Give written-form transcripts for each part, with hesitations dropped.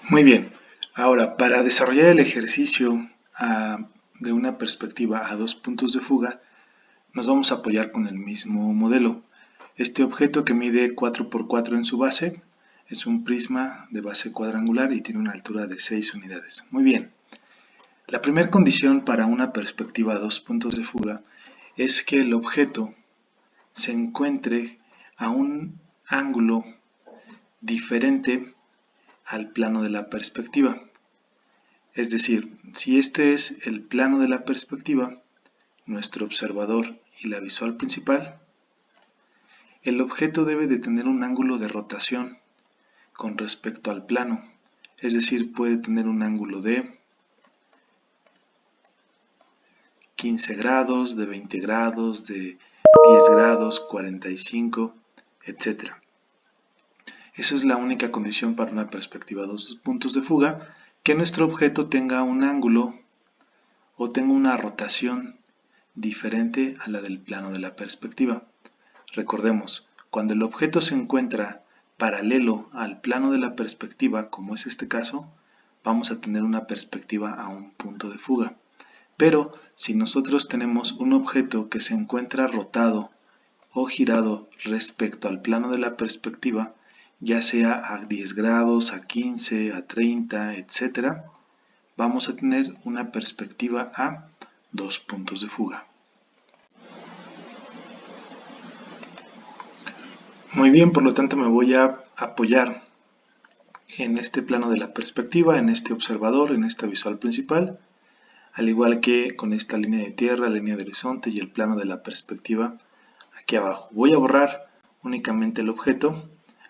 Muy bien, ahora para desarrollar el ejercicio de una perspectiva a dos puntos de fuga, nos vamos a apoyar con el mismo modelo. Este objeto que mide 4 por 4 en su base es un prisma de base cuadrangular y tiene una altura de 6 unidades. Muy bien, la primera condición para una perspectiva a dos puntos de fuga es que el objeto se encuentre a un ángulo diferente al plano de la perspectiva. Es decir, si este es el plano de la perspectiva, nuestro observador y la visual principal, el objeto debe de tener un ángulo de rotación con respecto al plano, es decir, puede tener un ángulo de 15 grados, de 20 grados, de 10 grados, 45, etc. Esa es la única condición para una perspectiva a dos puntos de fuga, que nuestro objeto tenga un ángulo o tenga una rotación diferente a la del plano de la perspectiva. Recordemos, cuando el objeto se encuentra paralelo al plano de la perspectiva, como es este caso, vamos a tener una perspectiva a un punto de fuga. Pero si nosotros tenemos un objeto que se encuentra rotado o girado respecto al plano de la perspectiva, ya sea a 10 grados, a 15, a 30, etc., vamos a tener una perspectiva a dos puntos de fuga. Muy bien, por lo tanto me voy a apoyar en este plano de la perspectiva, en este observador, en esta visual principal, al igual que con esta línea de tierra, línea de horizonte y el plano de la perspectiva aquí abajo. Voy a borrar únicamente el objeto,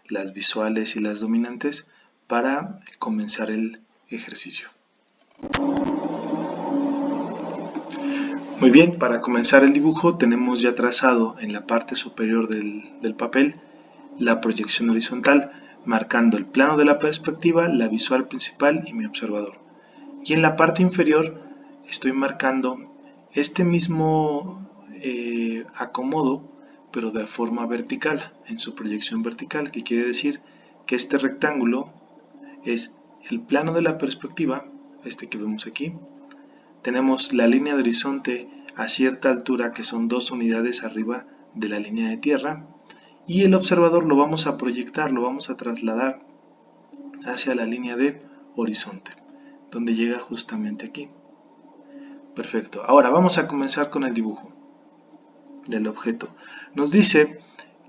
las visuales y las dominantes para comenzar el ejercicio. Muy bien, para comenzar el dibujo tenemos ya trazado en la parte superior del papel la proyección horizontal, marcando el plano de la perspectiva, la visual principal y mi observador. Y en la parte inferior estoy marcando este mismo acomodo, pero de forma vertical, en su proyección vertical, que quiere decir que este rectángulo es el plano de la perspectiva, este que vemos aquí. Tenemos la línea de horizonte a cierta altura, que son 2 unidades arriba de la línea de tierra, y el observador lo vamos a proyectar, lo vamos a trasladar hacia la línea de horizonte, donde llega justamente aquí. Perfecto, ahora vamos a comenzar con el dibujo del objeto. Nos dice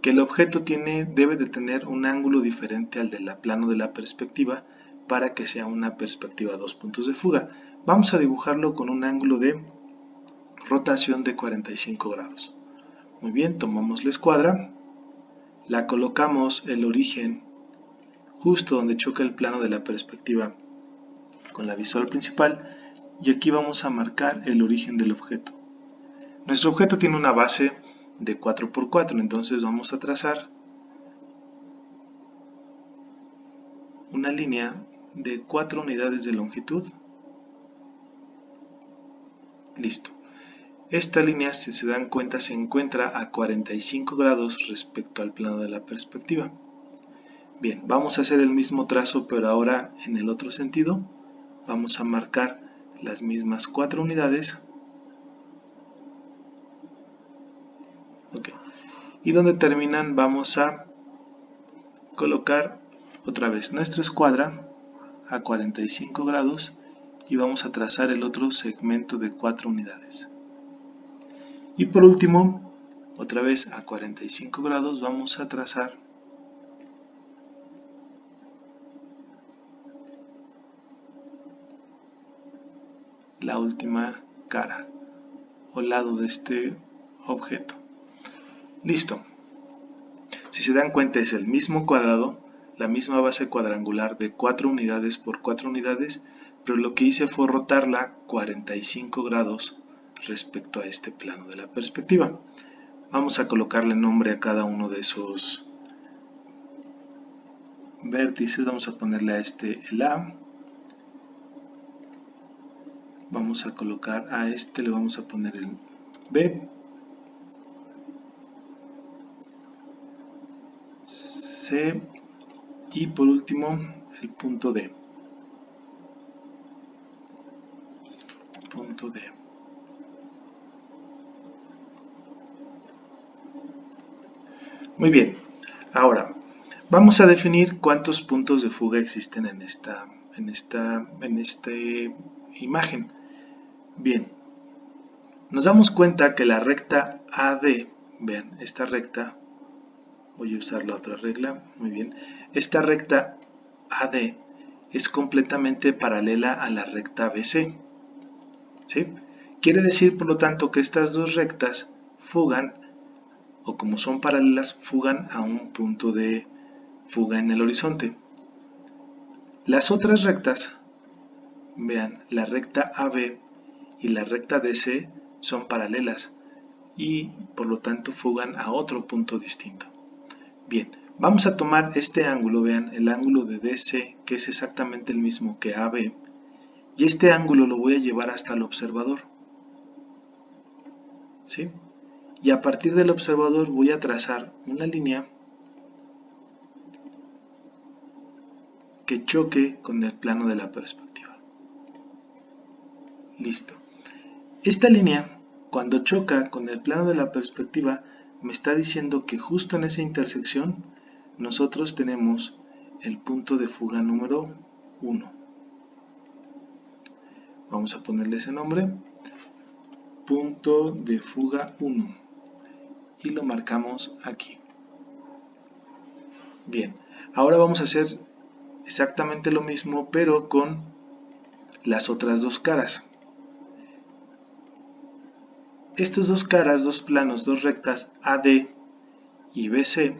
que el objeto debe de tener un ángulo diferente al del plano de la perspectiva para que sea una perspectiva a dos puntos de fuga. Vamos a dibujarlo con un ángulo de rotación de 45 grados. Muy bien, tomamos la escuadra, la colocamos el origen justo donde choca el plano de la perspectiva con la visual principal, y aquí vamos a marcar el origen del objeto. Nuestro objeto tiene una base de 4 por 4, entonces vamos a trazar una línea de 4 unidades de longitud. Listo. Esta línea, si se dan cuenta, se encuentra a 45 grados respecto al plano de la perspectiva. Bien, vamos a hacer el mismo trazo, pero ahora en el otro sentido. Vamos a marcar las mismas 4 unidades. Okay. Y donde terminan vamos a colocar otra vez nuestra escuadra a 45 grados y vamos a trazar el otro segmento de 4 unidades. Y por último, otra vez a 45 grados vamos a trazar la última cara o lado de este objeto. Listo. Si se dan cuenta, es el mismo cuadrado, la misma base cuadrangular de 4 unidades por 4 unidades, pero lo que hice fue rotarla 45 grados respecto a este plano de la perspectiva. Vamos a colocarle nombre a cada uno de esos vértices. Vamos a ponerle a este el A. Vamos a colocar a este, le vamos a poner el B. C. Y por último el punto D. punto D. Muy bien, ahora vamos a definir cuántos puntos de fuga existen en esta imagen. Bien, nos damos cuenta que la recta AD, vean, esta recta, voy a usar la otra regla, muy bien, esta recta AD es completamente paralela a la recta BC, ¿sí? Quiere decir, por lo tanto, que estas dos rectas fugan, o como son paralelas, fugan a un punto de fuga en el horizonte. Las otras rectas, vean, la recta AB y la recta DC son paralelas y por lo tanto fugan a otro punto distinto. Bien, vamos a tomar este ángulo, vean, el ángulo de DC, que es exactamente el mismo que AB, y este ángulo lo voy a llevar hasta el observador, ¿sí? Y a partir del observador voy a trazar una línea que choque con el plano de la perspectiva. Listo. Esta línea, cuando choca con el plano de la perspectiva, me está diciendo que justo en esa intersección nosotros tenemos el punto de fuga número 1. Vamos a ponerle ese nombre, punto de fuga 1, y lo marcamos aquí. Bien, ahora vamos a hacer exactamente lo mismo, pero con las otras dos caras. Estas dos caras, dos planos, dos rectas AD y BC,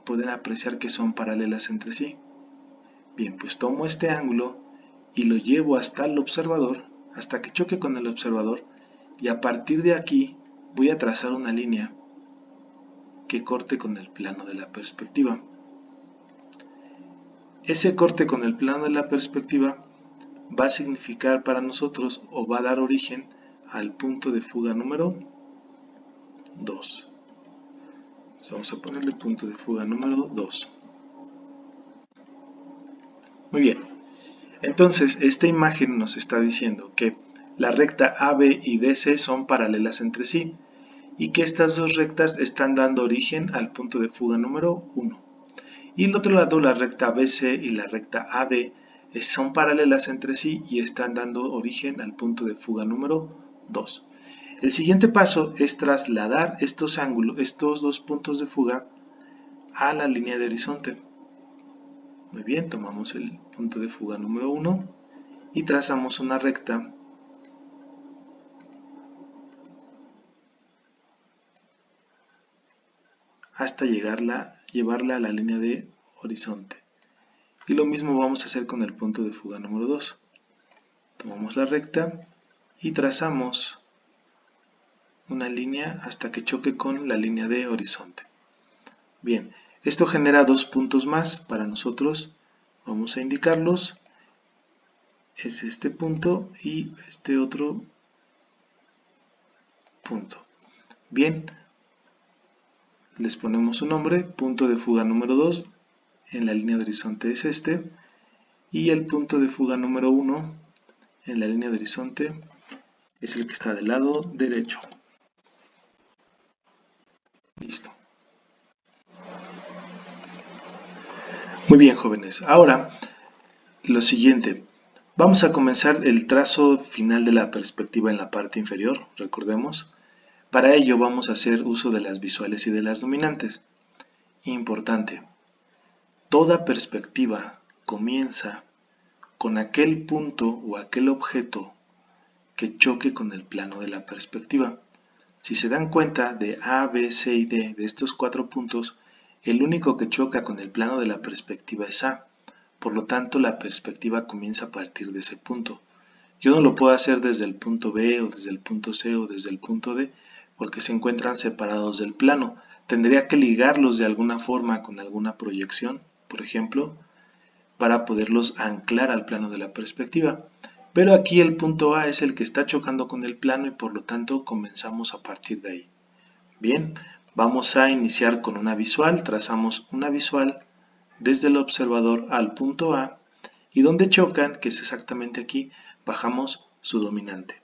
pueden apreciar que son paralelas entre sí. Bien, pues tomo este ángulo y lo llevo hasta el observador, hasta que choque con el observador, y a partir de aquí voy a trazar una línea que corte con el plano de la perspectiva. Ese corte con el plano de la perspectiva va a significar para nosotros, o va a dar origen al punto de fuga número 2. Vamos a ponerle punto de fuga número 2. Muy bien, entonces esta imagen nos está diciendo que la recta AB y DC son paralelas entre sí y que estas dos rectas están dando origen al punto de fuga número 1. Y el otro lado, la recta BC y la recta AD son paralelas entre sí y están dando origen al punto de fuga número 2. El siguiente paso es trasladar estos dos puntos de fuga a la línea de horizonte. Muy bien, tomamos el punto de fuga número 1 y trazamos una recta hasta llevarla a la línea de horizonte. Y lo mismo vamos a hacer con el punto de fuga número 2. Tomamos la recta y trazamos una línea hasta que choque con la línea de horizonte. Bien, esto genera dos puntos más para nosotros. Vamos a indicarlos. Es este punto y este otro punto. Bien, les ponemos un nombre, punto de fuga número 2, en la línea de horizonte es este, y el punto de fuga número 1 en la línea de horizonte es el que está del lado derecho. Listo. Muy bien, jóvenes. Ahora, lo siguiente. Vamos a comenzar el trazo final de la perspectiva en la parte inferior, recordemos. Para ello vamos a hacer uso de las visuales y de las dominantes. Importante. Toda perspectiva comienza con aquel punto o aquel objeto que choque con el plano de la perspectiva. Si se dan cuenta de A, B, C y D, de estos 4 puntos, el único que choca con el plano de la perspectiva es A. Por lo tanto, la perspectiva comienza a partir de ese punto. Yo no lo puedo hacer desde el punto B o desde el punto C o desde el punto D porque se encuentran separados del plano. Tendría que ligarlos de alguna forma con alguna proyección, por ejemplo, para poderlos anclar al plano de la perspectiva. Pero aquí el punto A es el que está chocando con el plano y por lo tanto comenzamos a partir de ahí. Bien, vamos a iniciar con una visual. Trazamos una visual desde el observador al punto A y donde chocan, que es exactamente aquí, bajamos su dominante.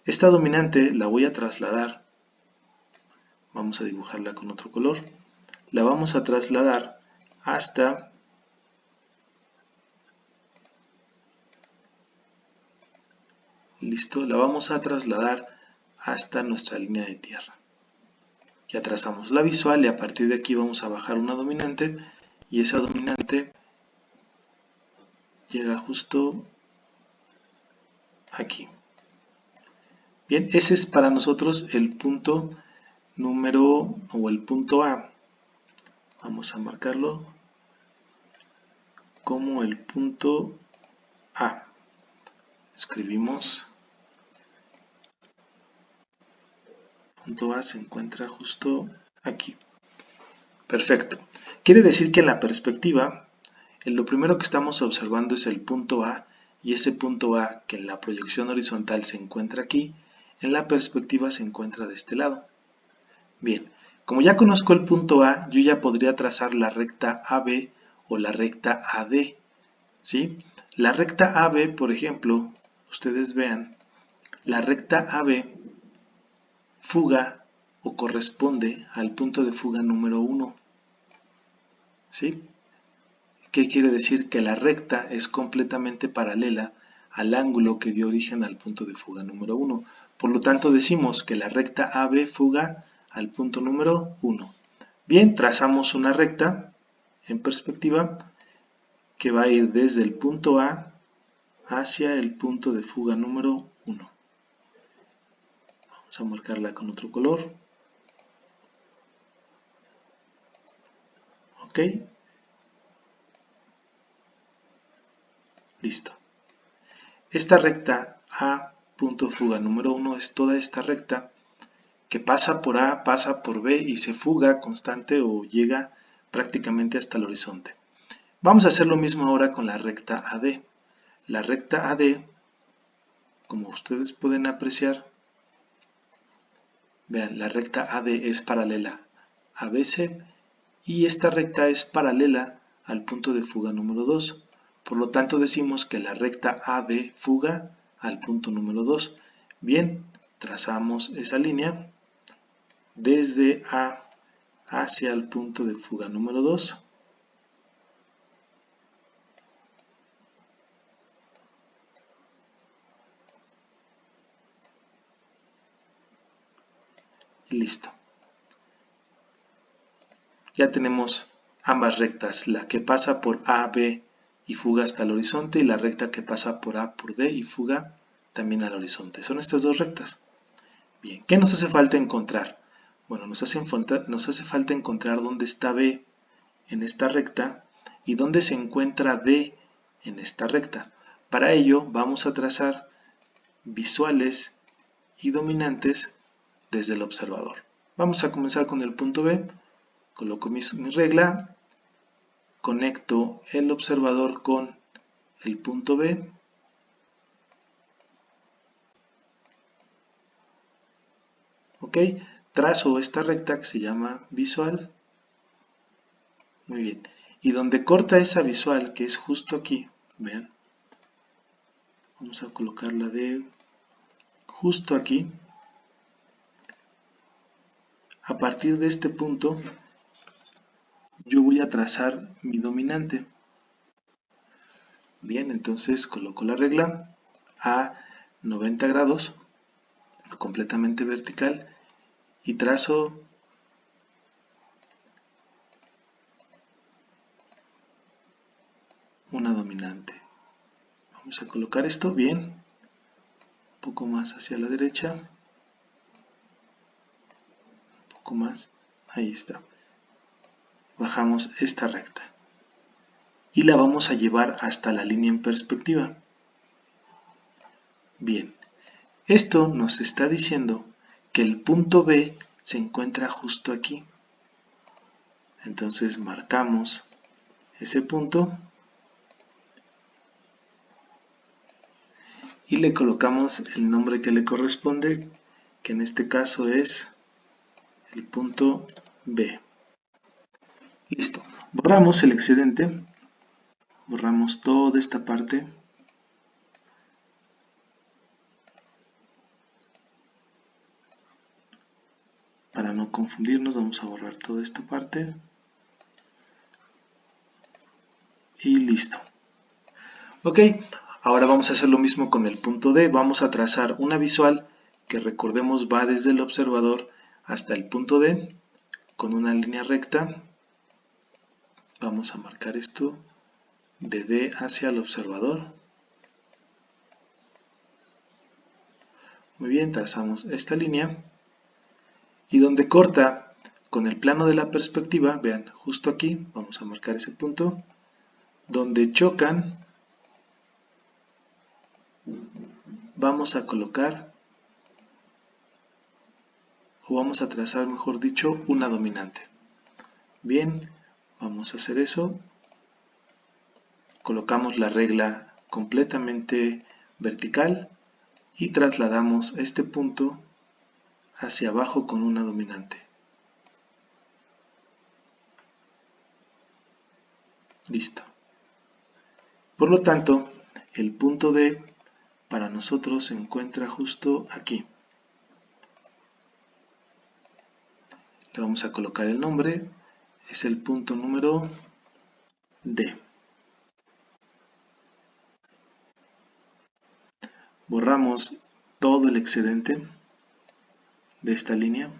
Esta dominante la voy a trasladar, vamos a dibujarla con otro color, la vamos a trasladar hasta listo, la vamos a trasladar hasta nuestra línea de tierra. Ya trazamos la visual y a partir de aquí vamos a bajar una dominante y esa dominante llega justo aquí. Bien, ese es para nosotros el punto número o el punto A. Vamos a marcarlo como el punto A. Escribimos punto A se encuentra justo aquí. Perfecto. Quiere decir que en la perspectiva, lo primero que estamos observando es el punto A y ese punto A que en la proyección horizontal se encuentra aquí, en la perspectiva se encuentra de este lado. Bien, como ya conozco el punto A, yo ya podría trazar la recta AB o la recta AD. ¿Sí? La recta AB, por ejemplo, ustedes vean, la recta AB fuga o corresponde al punto de fuga número 1. ¿Sí? ¿Qué quiere decir? Que la recta es completamente paralela al ángulo que dio origen al punto de fuga número 1. Por lo tanto, decimos que la recta AB fuga al punto número 1. Bien, trazamos una recta en perspectiva que va a ir desde el punto A hacia el punto de fuga número 1. Vamos a marcarla con otro color. Ok. Listo. Esta recta A, punto de fuga número 1, es toda esta recta que pasa por A, pasa por B y se fuga constante o llega prácticamente hasta el horizonte. Vamos a hacer lo mismo ahora con la recta AD. La recta AD, como ustedes pueden apreciar, vean, la recta AD es paralela a BC y esta recta es paralela al punto de fuga número 2. Por lo tanto decimos que la recta AD fuga al punto número 2. Bien, trazamos esa línea desde A hacia el punto de fuga número 2. Y listo. Ya tenemos ambas rectas, la que pasa por A, B y fuga hasta el horizonte y la recta que pasa por A, por D y fuga también al horizonte. Son estas dos rectas. Bien, ¿qué nos hace falta encontrar? Bueno, nos hace falta encontrar dónde está B en esta recta y dónde se encuentra D en esta recta. Para ello vamos a trazar visuales y dominantes desde el observador. Vamos a comenzar con el punto B. Coloco mi regla, conecto el observador con el punto B. Ok, trazo esta recta que se llama visual. Muy bien. Y donde corta esa visual, que es justo aquí, vean, vamos a colocarla de justo aquí. A partir de este punto, yo voy a trazar mi dominante. Bien, entonces coloco la regla a 90 grados, completamente vertical, y trazo una dominante. Vamos a colocar esto bien, un poco más hacia la derecha, un poco más, ahí está. Bajamos esta recta y la vamos a llevar hasta la línea en perspectiva. Bien, esto nos está diciendo que el punto B se encuentra justo aquí. Entonces marcamos ese punto y le colocamos el nombre que le corresponde, que en este caso es el punto B. Listo. Borramos el excedente, borramos toda esta parte. no confundirnos, vamos a borrar toda esta parte. Y listo. Ok, ahora vamos a hacer lo mismo con el punto D. Vamos a trazar una visual que, recordemos, va desde el observador hasta el punto D con una línea recta. Vamos a marcar esto de D hacia el observador. Muy bien, trazamos esta línea. Y donde corta con el plano de la perspectiva, vean, justo aquí, vamos a marcar ese punto, donde chocan, vamos a colocar, o vamos a trazar, mejor dicho, una dominante. Bien, vamos a hacer eso. Colocamos la regla completamente vertical y trasladamos este punto hacia abajo con una dominante. Listo. Por lo tanto, el punto D para nosotros se encuentra justo aquí. Le vamos a colocar el nombre, es el punto número D. Borramos todo el excedente de esta línea,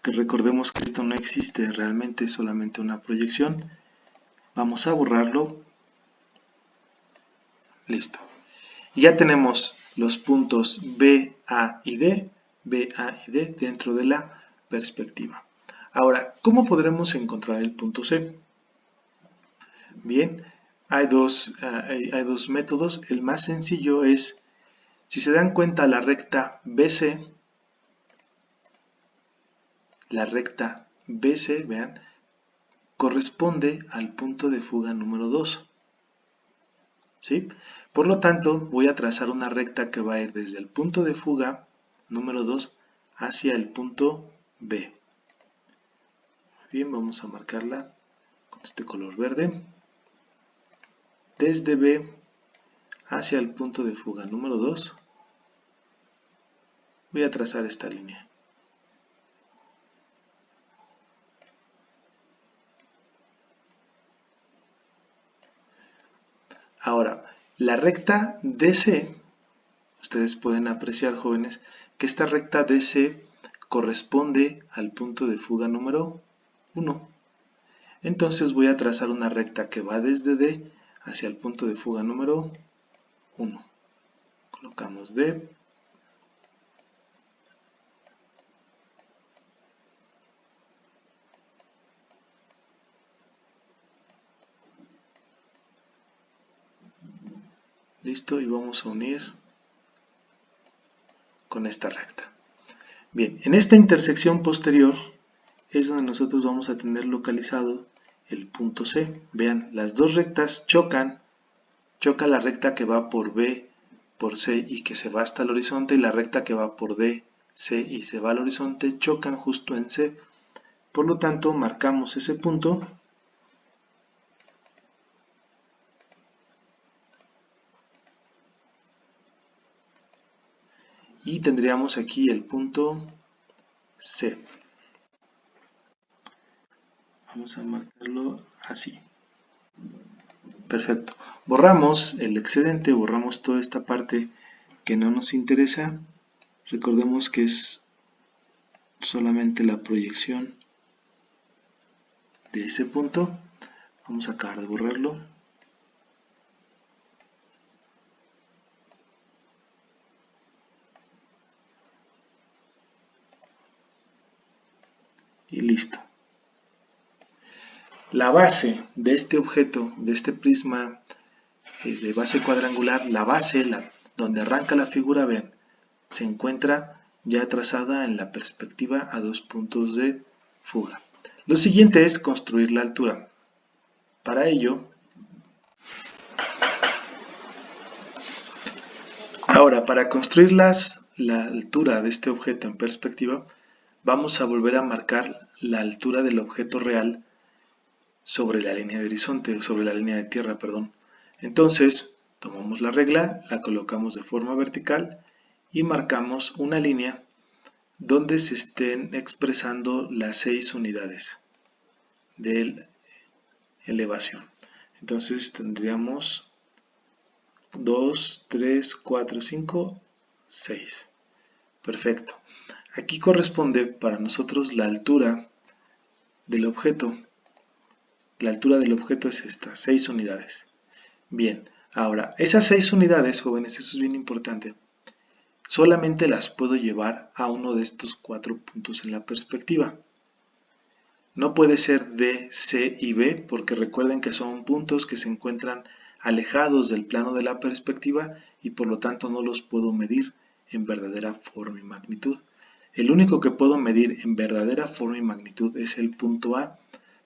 que recordemos que esto no existe realmente, es solamente una proyección. Vamos a borrarlo. Listo. Y ya tenemos los puntos B, A y D, dentro de la perspectiva. Ahora, ¿cómo podremos encontrar el punto C? Bien, hay dos métodos. El más sencillo es, si se dan cuenta, la recta BC, vean, corresponde al punto de fuga número 2. ¿Sí? Por lo tanto, voy a trazar una recta que va a ir desde el punto de fuga número 2 hacia el punto B. Bien, vamos a marcarla con este color verde. Desde B hacia el punto de fuga número 2, voy a trazar esta línea. Ahora, la recta DC, ustedes pueden apreciar, jóvenes, que esta recta DC corresponde al punto de fuga número 1. Entonces voy a trazar una recta que va desde D hacia el punto de fuga número 1. Colocamos D. Listo, y vamos a unir con esta recta. Bien, en esta intersección posterior es donde nosotros vamos a tener localizado el punto C. Vean, las dos rectas chocan. Choca la recta que va por B, por C y que se va hasta el horizonte, y la recta que va por D, C y se va al horizonte, chocan justo en C. Por lo tanto, marcamos ese punto. Y tendríamos aquí el punto C. Vamos a marcarlo así. Perfecto. Borramos el excedente, borramos toda esta parte que no nos interesa. Recordemos que es solamente la proyección de ese punto. Vamos a acabar de borrarlo. Y listo. La base de este objeto, de este prisma de base cuadrangular, la base, donde arranca la figura, vean, se encuentra ya trazada en la perspectiva a 2 puntos de fuga. Lo siguiente es construir la altura. Para ello, ahora, para construir la altura de este objeto en perspectiva, vamos a volver a marcar la altura del objeto real sobre la línea de horizonte, sobre la línea de tierra, perdón. Entonces, tomamos la regla, la colocamos de forma vertical y marcamos una línea donde se estén expresando las 6 unidades de elevación. Entonces tendríamos 2, 3, 4, 5, 6. Perfecto. Aquí corresponde para nosotros la altura del objeto. La altura del objeto es esta, 6 unidades. Bien, ahora, esas 6 unidades, jóvenes, eso es bien importante, solamente las puedo llevar a uno de estos 4 puntos en la perspectiva. No puede ser D, C y B, porque recuerden que son puntos que se encuentran alejados del plano de la perspectiva y por lo tanto no los puedo medir en verdadera forma y magnitud. El único que puedo medir en verdadera forma y magnitud es el punto A,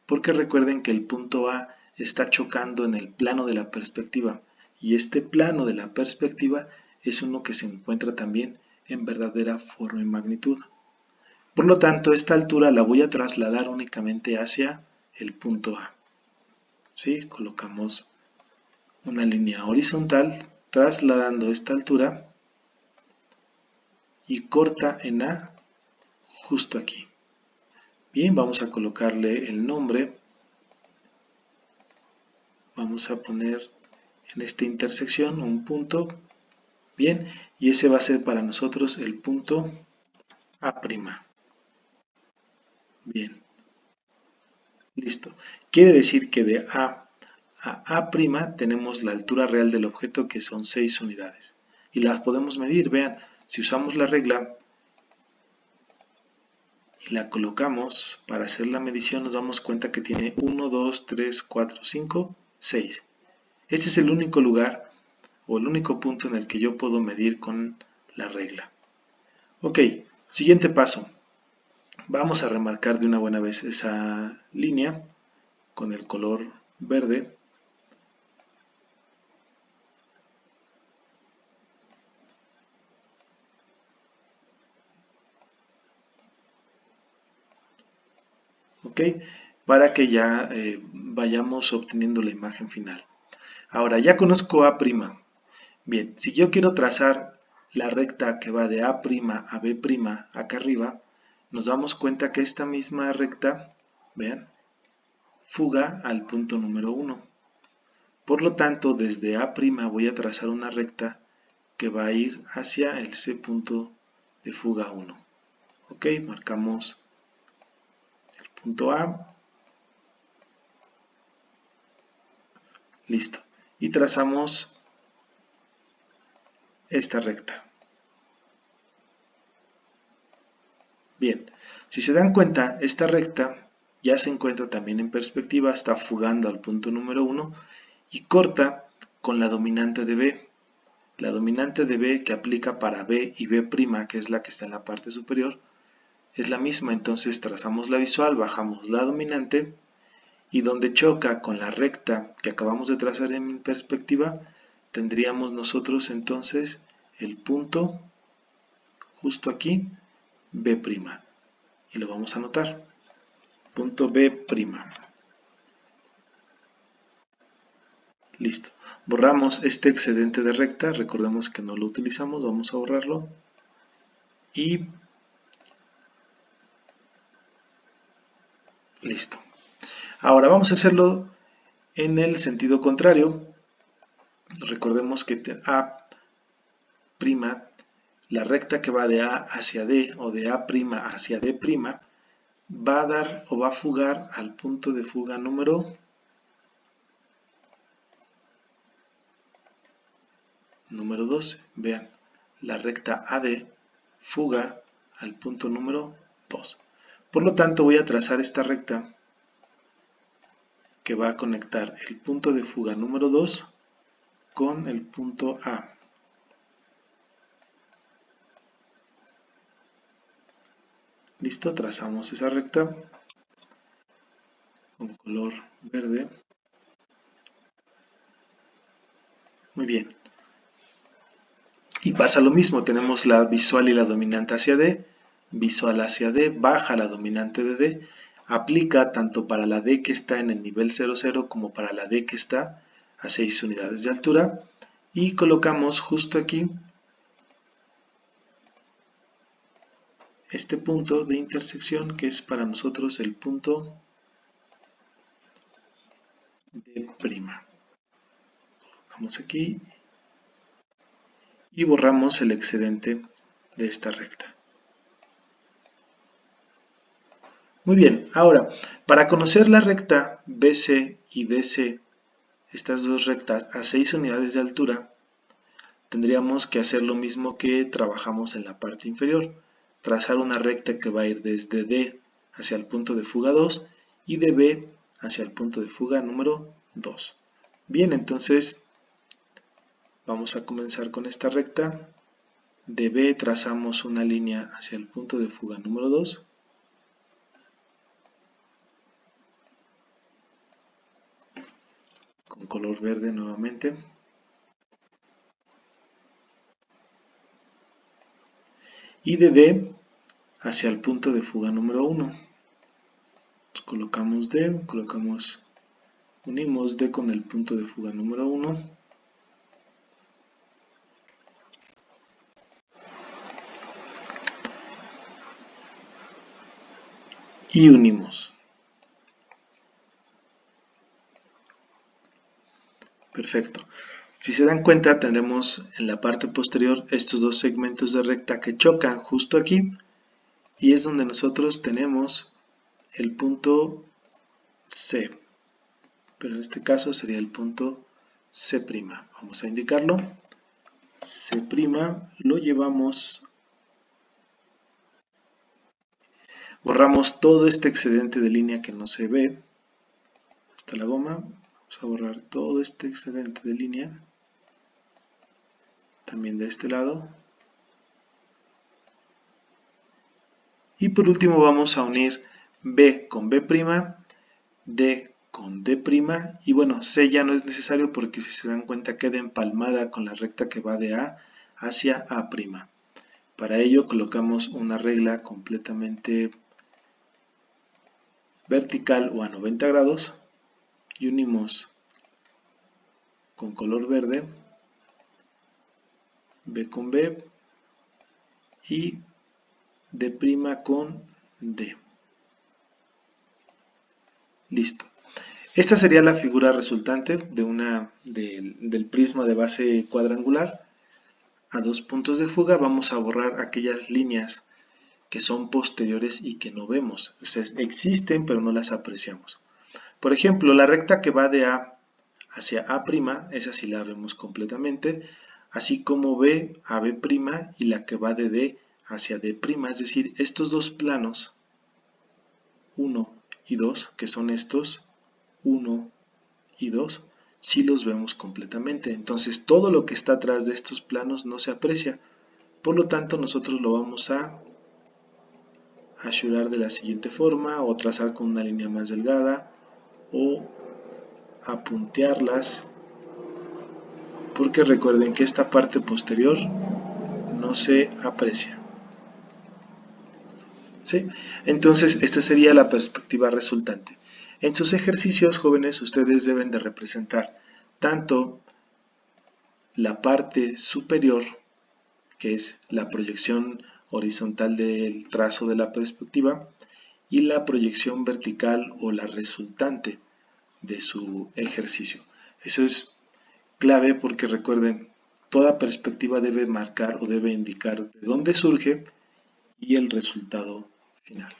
porque recuerden que el punto A está chocando en el plano de la perspectiva y este plano de la perspectiva es uno que se encuentra también en verdadera forma y magnitud. Por lo tanto, esta altura la voy a trasladar únicamente hacia el punto A. ¿Sí? Colocamos una línea horizontal trasladando esta altura y corta en A justo aquí. Bien, vamos a colocarle el nombre. Vamos a poner en esta intersección un punto. Bien, y ese va a ser para nosotros el punto A'. Bien, listo. Quiere decir que de A a A' tenemos la altura real del objeto, que son 6 unidades. Y las podemos medir, vean, si usamos la regla y la colocamos para hacer la medición, nos damos cuenta que tiene 1, 2, 3, 4, 5, 6. Este es el único lugar o el único punto en el que yo puedo medir con la regla. Ok, siguiente paso. Vamos a remarcar de una buena vez esa línea con el color verde. Ok, para que ya vayamos obteniendo la imagen final. Ahora ya conozco A'. Bien, si yo quiero trazar la recta que va de A' a B' acá arriba, nos damos cuenta que esta misma recta, vean, fuga al punto número 1. Por lo tanto, desde A' voy a trazar una recta que va a ir hacia ese punto de fuga 1. Ok, marcamos el punto A. Listo. Y trazamos esta recta. Bien, si se dan cuenta, esta recta ya se encuentra también en perspectiva, está fugando al punto número 1 y corta con la dominante de B. La dominante de B que aplica para B y B', que es la que está en la parte superior, es la misma. Entonces trazamos la visual, bajamos la dominante y donde choca con la recta que acabamos de trazar en perspectiva, tendríamos nosotros entonces el punto justo aquí, B'. Y lo vamos a anotar. Punto B'. Listo. Borramos este excedente de recta. Recordemos que no lo utilizamos. Vamos a borrarlo. Y listo. Ahora vamos a hacerlo en el sentido contrario. Recordemos que A', la recta que va de A hacia D o de A' hacia D', va a dar o va a fugar al punto de fuga número 2. Vean, la recta AD fuga al punto número 2. Por lo tanto, voy a trazar esta recta que va a conectar el punto de fuga número 2 con el punto A. Listo, trazamos esa recta con color verde. Muy bien. Y pasa lo mismo, tenemos la visual y la dominante hacia D, visual hacia D, baja la dominante de D, aplica tanto para la D que está en el nivel 00 como para la D que está a 6 unidades de altura y colocamos justo aquí este punto de intersección que es para nosotros el punto D'. Vamos aquí y borramos el excedente de esta recta. Muy bien, ahora, para conocer la recta BC y DC, estas dos rectas a 6 unidades de altura, tendríamos que hacer lo mismo que trabajamos en la parte inferior, trazar una recta que va a ir desde D hacia el punto de fuga 2 y de B hacia el punto de fuga número 2. Bien, entonces vamos a comenzar con esta recta. De B trazamos una línea hacia el punto de fuga número 2. Con color verde nuevamente. Y de D hacia el punto de fuga número 1. Colocamos D, unimos D con el punto de fuga número 1. Y unimos. Perfecto. Si se dan cuenta, tendremos en la parte posterior estos dos segmentos de recta que chocan justo aquí, y es donde nosotros tenemos el punto C, pero en este caso sería el punto C'. Vamos a indicarlo. C' lo llevamos, borramos todo este excedente de línea que no se ve hasta la goma. Vamos a borrar todo este excedente de línea, también de este lado. Y por último vamos a unir B con B', D con D', y bueno, C ya no es necesario porque si se dan cuenta queda empalmada con la recta que va de A hacia A'. Para ello colocamos una regla completamente vertical o a 90 grados y unimos con color verde B con B y D' con D. Listo. Esta sería la figura resultante del prisma de base cuadrangular. A dos puntos de fuga vamos a borrar aquellas líneas que son posteriores y que no vemos. O sea, existen pero no las apreciamos. Por ejemplo, la recta que va de A hacia A', esa sí la vemos completamente, así como B a B' y la que va de D hacia D', es decir, estos dos planos, 1 y 2, que son estos, 1 y 2, sí los vemos completamente. Entonces todo lo que está atrás de estos planos no se aprecia. Por lo tanto nosotros lo vamos a ashurar de la siguiente forma, o trazar con una línea más delgada, o a puntearlas, porque recuerden que esta parte posterior no se aprecia. ¿Sí? Entonces esta sería la perspectiva resultante. En sus ejercicios, jóvenes, ustedes deben de representar tanto la parte superior, que es la proyección horizontal del trazo de la perspectiva, y la proyección vertical o la resultante de su ejercicio. Eso es clave porque recuerden, toda perspectiva debe marcar o debe indicar de dónde surge y el resultado final.